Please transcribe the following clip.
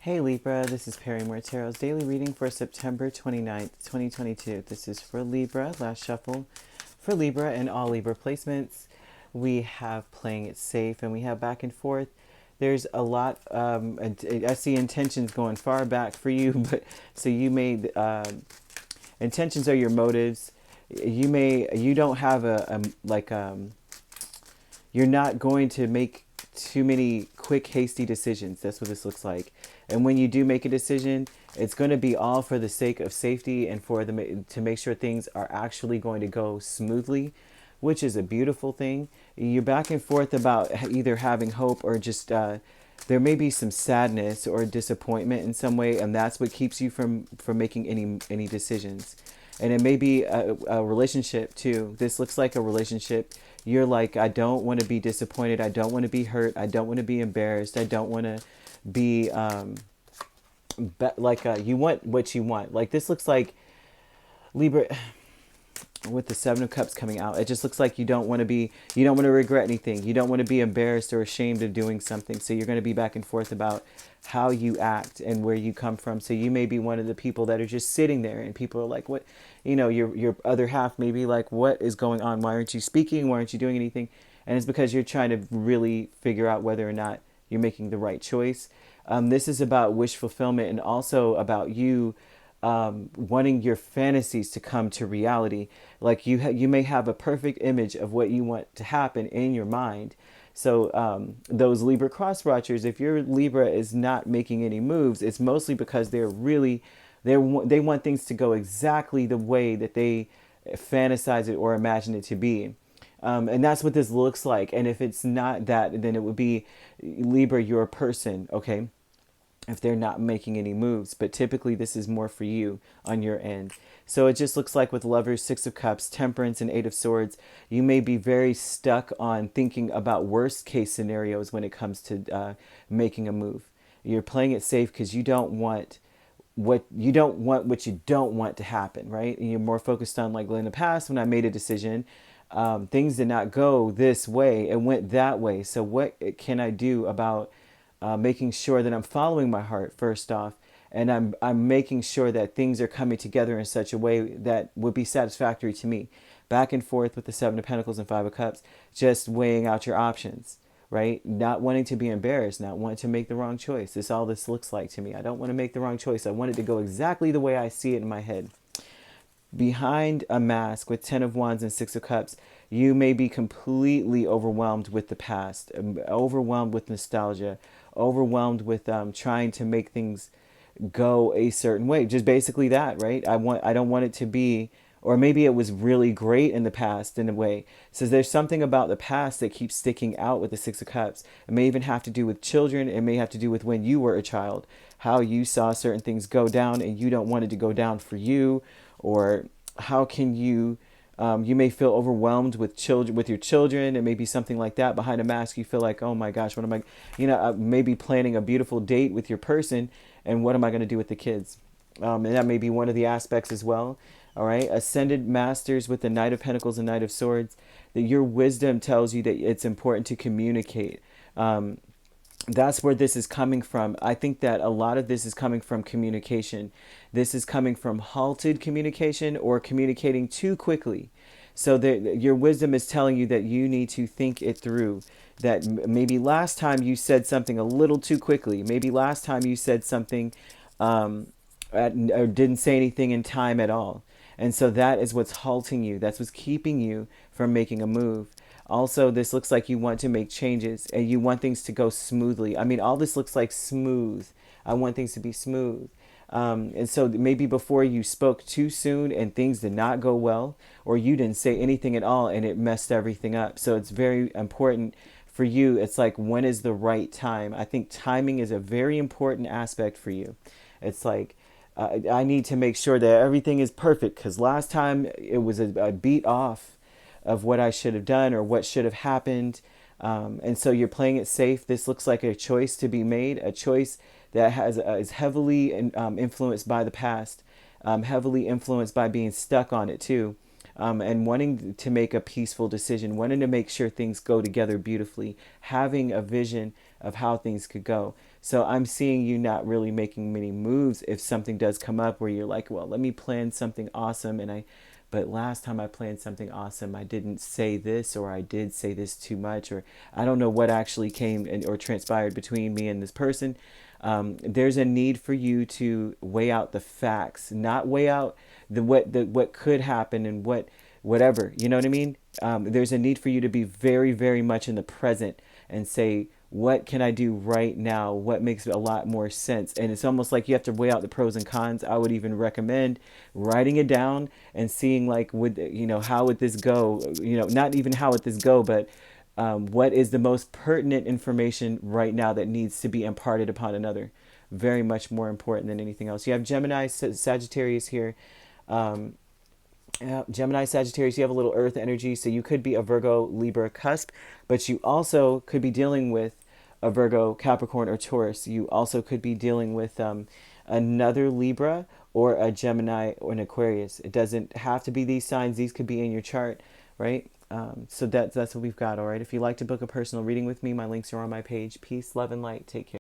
Hey Libra, this is Perrymore Tarot's daily reading for September 29th, 2022. This is for Libra, last shuffle for Libra and all Libra placements. We have playing it safe and we have back and forth. There's a lot, I see intentions going far back for you, but so you may, intentions are your motives. You don't have you're not going to make too many quick, hasty decisions. That's what this looks like. And when you do make a decision, it's going to be all for the sake of safety and for to make sure things are actually going to go smoothly, which is a beautiful thing. You're back and forth about either having hope or just there may be some sadness or disappointment in some way, and that's what keeps you from making any decisions. And it may be a relationship too. This looks like a relationship. You're like, I don't want to be disappointed. I don't want to be hurt. I don't want to be embarrassed. I don't want to be you want what you want. Like this looks like Libra with the Seven of Cups coming out. It just looks like you don't want to regret anything. You don't want to be embarrassed or ashamed of doing something. So you're going to be back and forth about how you act and where you come from. So you may be one of the people that are just sitting there and people are like, what, your other half may be like, what is going on? Why aren't you speaking? Why aren't you doing anything? And it's because you're trying to really figure out whether or not you're making the right choice. This is about wish fulfillment and also about you wanting your fantasies to come to reality. Like you may have a perfect image of what you want to happen in your mind. So those Libra cross watchers, if your Libra is not making any moves, it's mostly because they want things to go exactly the way that they fantasize it or imagine it to be. And that's what this looks like. And if it's not that, then it would be Libra, your person, okay? If they're not making any moves. But typically this is more for you on your end. So it just looks like with Lovers, Six of Cups, Temperance, and Eight of Swords, you may be very stuck on thinking about worst case scenarios when it comes to making a move. You're playing it safe because you don't want what you don't want to happen, right? And you're more focused on like in the past when I made a decision, things did not go this way, it went that way. So what can I do about making sure that I'm following my heart first off, and I'm making sure that things are coming together in such a way that would be satisfactory to me. Back and forth with the Seven of Pentacles and Five of Cups, just weighing out your options, right? Not wanting to be embarrassed, not wanting to make the wrong choice. This all this looks like to me. I don't want to make the wrong choice. I want it to go exactly the way I see it in my head. Behind a mask with Ten of Wands and Six of Cups, you may be completely overwhelmed with the past, overwhelmed with nostalgia, overwhelmed with trying to make things go a certain way. Just basically that, right? I don't want it to be, or maybe it was really great in the past in a way. So there's something about the past that keeps sticking out with the Six of Cups. It may even have to do with children. It may have to do with when you were a child, how you saw certain things go down and you don't want it to go down for you, or how can you you may feel overwhelmed with your children. It may be something like that. Behind a mask, you feel like, oh my gosh, what am I, maybe planning a beautiful date with your person, and what am I going to do with the kids? And that may be one of the aspects as well. All right, Ascended Masters with the Knight of Pentacles and Knight of Swords, that your wisdom tells you that it's important to communicate. That's where this is coming from. I think that a lot of this is coming from communication. This is coming from halted communication or communicating too quickly. So your wisdom is telling you that you need to think it through. That maybe last time you said something a little too quickly. Maybe last time you said something or didn't say anything in time at all. And so that is what's halting you. That's what's keeping you from making a move. Also, this looks like you want to make changes and you want things to go smoothly. I mean, all this looks like smooth. I want things to be smooth. And so maybe before you spoke too soon and things did not go well, or you didn't say anything at all and it messed everything up. So it's very important for you. It's like, when is the right time? I think timing is a very important aspect for you. It's like, I need to make sure that everything is perfect because last time it was a beat off of what I should have done or what should have happened. And so you're playing it safe. This looks like a choice to be made, a choice that is heavily influenced by the past, heavily influenced by being stuck on it too, and wanting to make a peaceful decision, wanting to make sure things go together beautifully, having a vision of how things could go. So I'm seeing you not really making many moves if something does come up where you're like, well, let me plan something awesome. But last time I planned something awesome, I didn't say this, or I did say this too much, or I don't know what actually came or transpired between me and this person. There's a need for you to weigh out the facts, not weigh out what could happen and whatever. You know what I mean? There's a need for you to be very, very much in the present and say, what can I do right now? What makes a lot more sense? And it's almost like you have to weigh out the pros and cons. I would even recommend writing it down and seeing like, how would this go? Not even how would this go, but what is the most pertinent information right now that needs to be imparted upon another? Very much more important than anything else. You have Gemini, Sagittarius here. Yeah, Gemini, Sagittarius, you have a little earth energy, so you could be a Virgo, Libra cusp, but you also could be dealing with a Virgo, Capricorn, or Taurus. You also could be dealing with another Libra or a Gemini or an Aquarius. It doesn't have to be these signs. These could be in your chart, right? So that's what we've got, all right? If you'd like to book a personal reading with me, my links are on my page. Peace, love, and light. Take care.